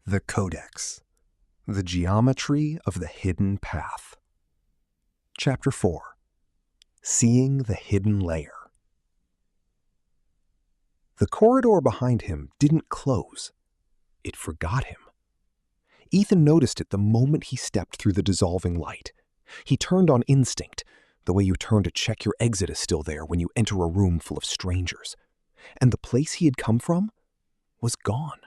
The Codex, the geometry of the hidden path. Chapter 4. Seeing the hidden layer. The corridor behind him didn't close. It forgot him. Ethan noticed it the moment he stepped through the dissolving light. He turned on instinct, the way you turn to check your exit is still there when you enter a room full of strangers. And the place he had come from was gone.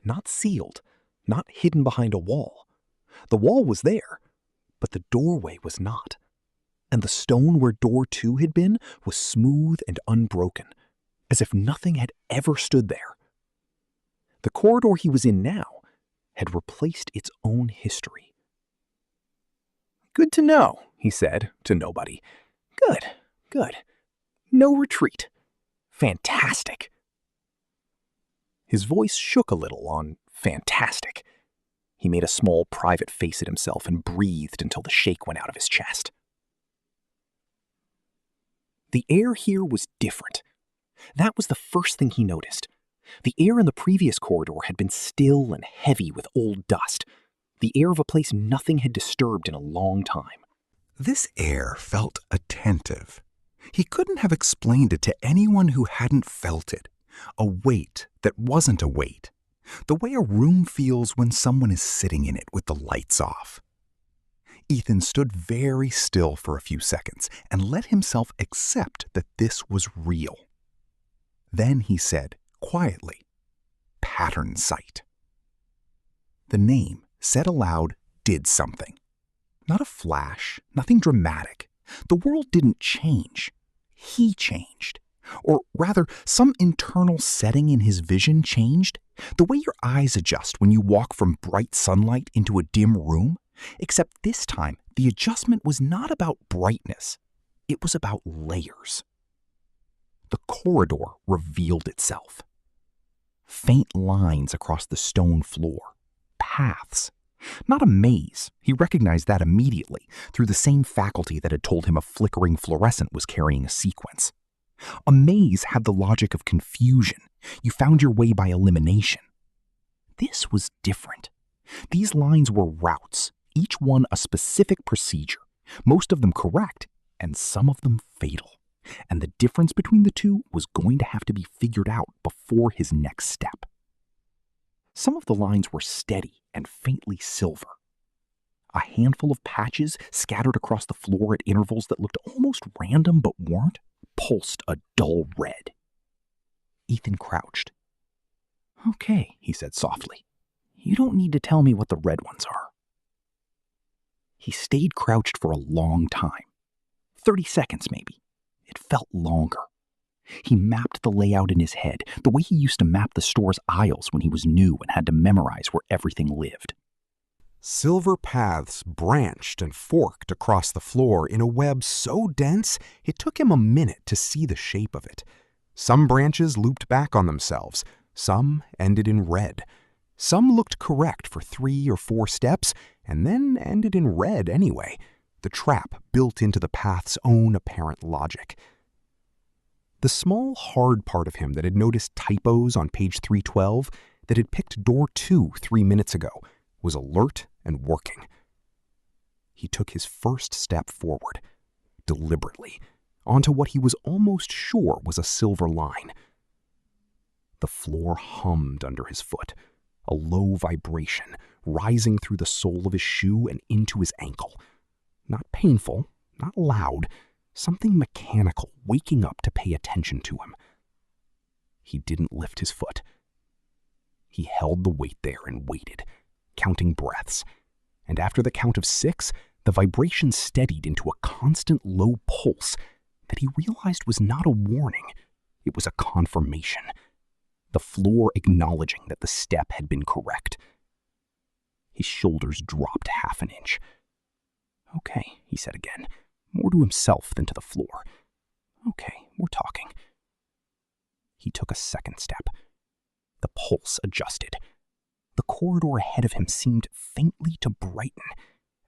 Not sealed, not hidden behind a wall. The wall was there, but the doorway was not. And the stone where door 2 had been was smooth and unbroken, as if nothing had ever stood there. The corridor he was in now had replaced its own history. "Good to know," he said to nobody. Good. No retreat. Fantastic." His voice shook a little on fantastic. He made a small private face at himself and breathed until the shake went out of his chest. The air here was different. That was the first thing he noticed. The air in the previous corridor had been still and heavy with old dust, the air of a place nothing had disturbed in a long time. This air felt attentive. He couldn't have explained it to anyone who hadn't felt it. A weight that wasn't a weight. The way a room feels when someone is sitting in it with the lights off. Ethan stood very still for a few seconds and let himself accept that this was real. Then he said, quietly, "Pattern sight." The name, said aloud, did something. Not a flash, nothing dramatic. The world didn't change. He changed. Or rather, some internal setting in his vision changed. The way your eyes adjust when you walk from bright sunlight into a dim room. Except this time, the adjustment was not about brightness. It was about layers. The corridor revealed itself. Faint lines across the stone floor. Paths. Not a maze. He recognized that immediately, through the same faculty that had told him a flickering fluorescent was carrying a sequence. A maze had the logic of confusion. You found your way by elimination. This was different. These lines were routes, each one a specific procedure, most of them correct, and some of them fatal. And the difference between the two was going to have to be figured out before his next step. Some of the lines were steady and faintly silver. A handful of patches scattered across the floor at intervals that looked almost random but weren't, pulsed a dull red. Ethan crouched. "Okay," he said softly. "You don't need to tell me what the red ones are." He stayed crouched for a long time. 30 seconds, maybe. It felt longer. He mapped the layout in his head, the way he used to map the store's aisles when he was new and had to memorize where everything lived. Silver paths branched and forked across the floor in a web so dense it took him a minute to see the shape of it. Some branches looped back on themselves, some ended in red. Some looked correct for 3 or 4 steps and then ended in red anyway, the trap built into the path's own apparent logic. The small, hard part of him that had noticed typos on page 312, that had picked door 2 3 minutes ago, was alert and working. He took his first step forward, deliberately, onto what he was almost sure was a silver line. The floor hummed under his foot, a low vibration rising through the sole of his shoe and into his ankle. Not painful, not loud, something mechanical waking up to pay attention to him. He didn't lift his foot. He held the weight there and waited, counting breaths, and after the count of 6, the vibration steadied into a constant low pulse that he realized was not a warning, it was a confirmation. The floor acknowledging that the step had been correct. His shoulders dropped half an inch. "Okay," he said again, more to himself than to the floor. "Okay, we're talking." He took a second step. The pulse adjusted. The corridor ahead of him seemed faintly to brighten,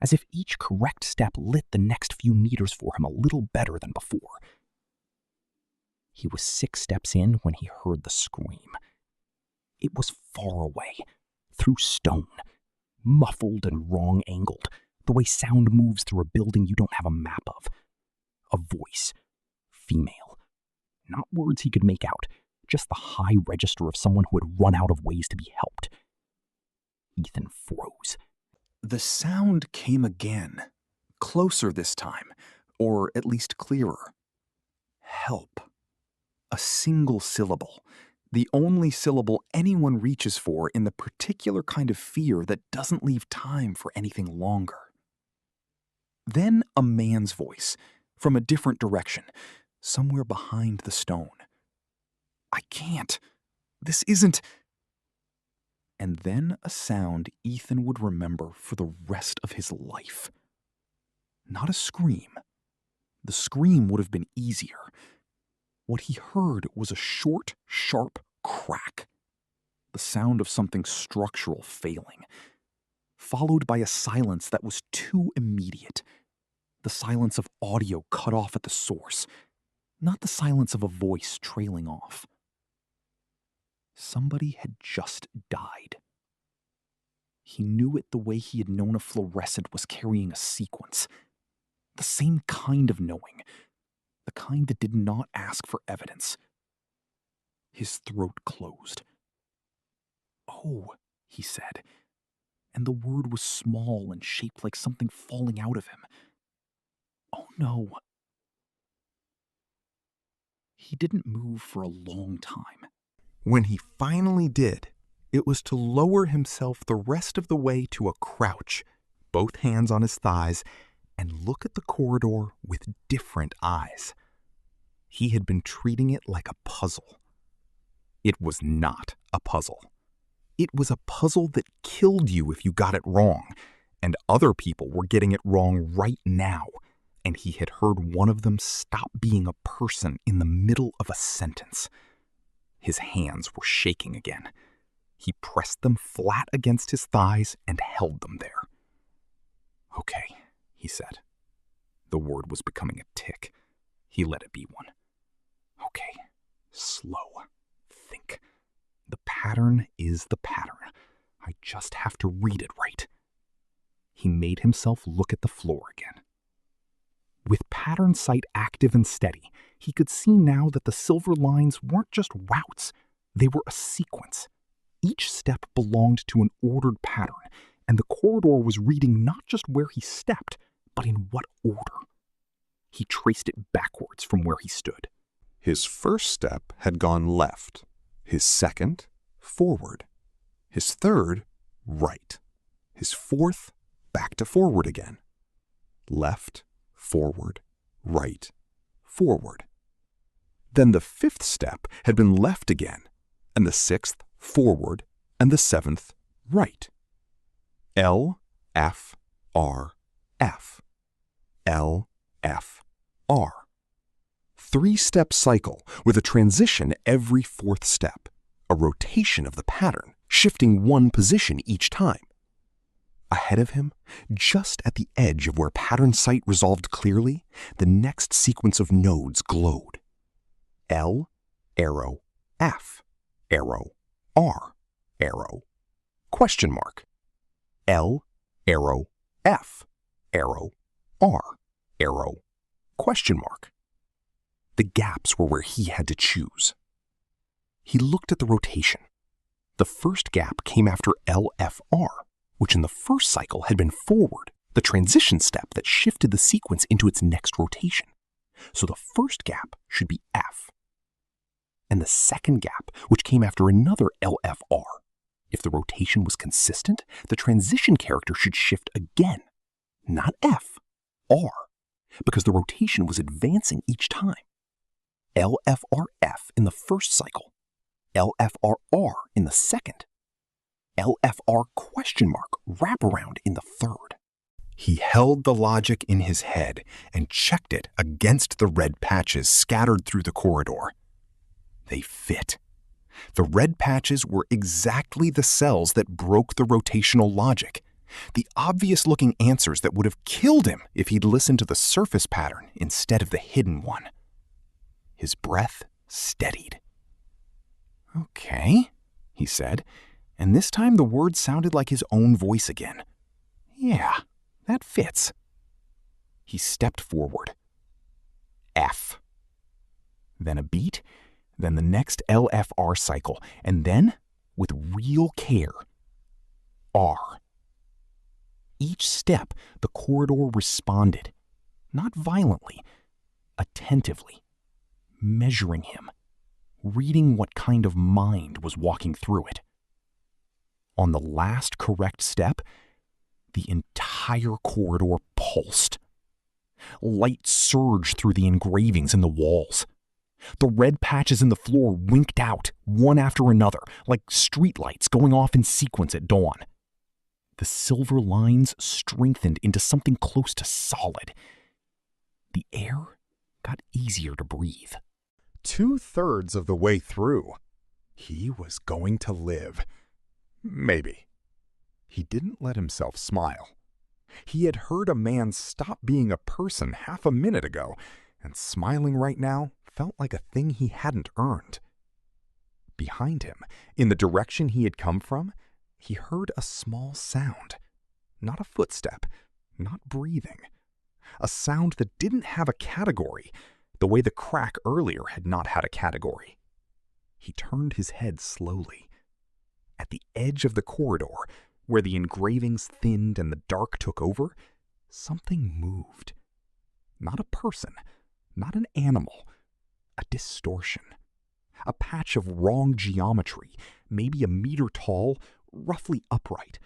as if each correct step lit the next few meters for him a little better than before. He was 6 steps in when he heard the scream. It was far away, through stone, muffled and wrong-angled, the way sound moves through a building you don't have a map of. A voice. Female. Not words he could make out, just the high register of someone who had run out of ways to be helped. Ethan froze. The sound came again, closer this time, or at least clearer. Help. A single syllable. The only syllable anyone reaches for in the particular kind of fear that doesn't leave time for anything longer. Then a man's voice, from a different direction, somewhere behind the stone. I can't. This isn't. And then a sound Ethan would remember for the rest of his life. Not a scream. The scream would have been easier. What he heard was a short, sharp crack. The sound of something structural failing. Followed by a silence that was too immediate. The silence of audio cut off at the source. Not the silence of a voice trailing off. Somebody had just died. He knew it the way he had known a fluorescent was carrying a sequence. The same kind of knowing. The kind that did not ask for evidence. His throat closed. "Oh," he said, and the word was small and shaped like something falling out of him. "Oh no." He didn't move for a long time. When he finally did, it was to lower himself the rest of the way to a crouch, both hands on his thighs, and look at the corridor with different eyes. He had been treating it like a puzzle. It was not a puzzle. It was a puzzle that killed you if you got it wrong, and other people were getting it wrong right now, and he had heard one of them stop being a person in the middle of a sentence. His hands were shaking again. He pressed them flat against his thighs and held them there. "Okay," he said. The word was becoming a tick. He let it be one. "Okay, slow. Think. The pattern is the pattern. I just have to read it right." He made himself look at the floor again. With pattern sight active and steady, he could see now that the silver lines weren't just routes. They were a sequence. Each step belonged to an ordered pattern, and the corridor was reading not just where he stepped, but in what order. He traced it backwards from where he stood. His first step had gone left, his second, forward, his third, right, his fourth, back to forward again. Left, forward, right, forward. Then the fifth step had been left again, and the sixth, forward, and the seventh, right. L, F, R, F. L, F, R. 3-step cycle with a transition every fourth step, a rotation of the pattern, shifting one position each time. Ahead of him, just at the edge of where pattern sight resolved clearly, the next sequence of nodes glowed. L, arrow, F, arrow, R, arrow, question mark. L, arrow, F, arrow, R, arrow, question mark. The gaps were where he had to choose. He looked at the rotation. The first gap came after LFR, which in the first cycle had been forward, the transition step that shifted the sequence into its next rotation. So the first gap should be F. And the second gap, which came after another LFR. If the rotation was consistent, the transition character should shift again. Not F, R, because the rotation was advancing each time. LFRF in the first cycle, LFRR in the second, LFR question mark wraparound in the third. He held the logic in his head and checked it against the red patches scattered through the corridor. They fit. The red patches were exactly the cells that broke the rotational logic, the obvious-looking answers that would have killed him if he'd listened to the surface pattern instead of the hidden one. His breath steadied. "Okay," he said, And this time the words sounded like his own voice again. Yeah, that fits. He stepped forward. F. Then a beat, then the next LFR cycle, and then, with real care, R. Each step, the corridor responded, not violently, attentively, measuring him, reading what kind of mind was walking through it. On the last correct step, the entire corridor pulsed. Light surged through the engravings in the walls. The red patches in the floor winked out, one after another, like streetlights going off in sequence at dawn. The silver lines strengthened into something close to solid. The air got easier to breathe. 2/3 of the way through, he was going to live. Maybe. He didn't let himself smile. He had heard a man stop being a person half a minute ago, and smiling right now felt like a thing he hadn't earned. Behind him, in the direction he had come from, he heard a small sound. Not a footstep, not breathing. A sound that didn't have a category, the way the crack earlier had not had a category. He turned his head slowly. At the edge of the corridor, where the engravings thinned and the dark took over, something moved. Not a person, not an animal, a distortion. A patch of wrong geometry, maybe a meter tall, roughly upright,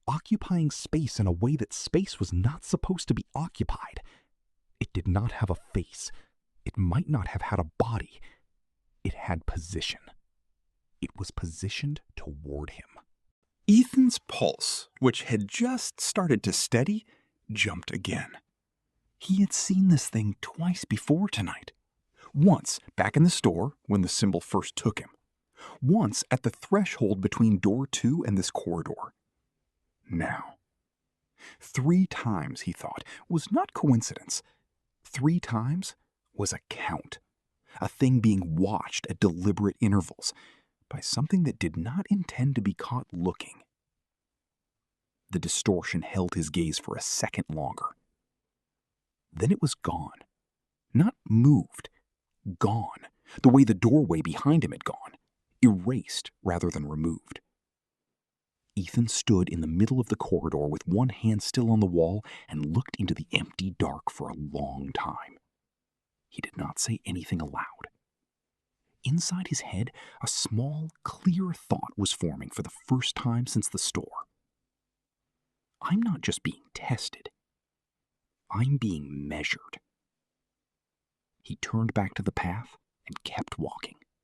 occupying space in a way that space was not supposed to be occupied. It did not have a face. It might not have had a body. It had position. It was positioned toward him. Ethan's pulse, which had just started to steady, jumped again. He had seen this thing twice before tonight. Once back in the store when the symbol first took him. Once at the threshold between door 2 and this corridor. Now. 3 times, he thought, was not coincidence. 3 times was a count. A thing being watched at deliberate intervals by something that did not intend to be caught looking. The distortion held his gaze for a second longer. Then it was gone. Not moved. Gone. The way the doorway behind him had gone. Erased rather than removed. Ethan stood in the middle of the corridor with one hand still on the wall and looked into the empty dark for a long time. He did not say anything aloud. Inside his head, a small, clear thought was forming for the first time since the store. I'm not just being tested. I'm being measured. He turned back to the path and kept walking.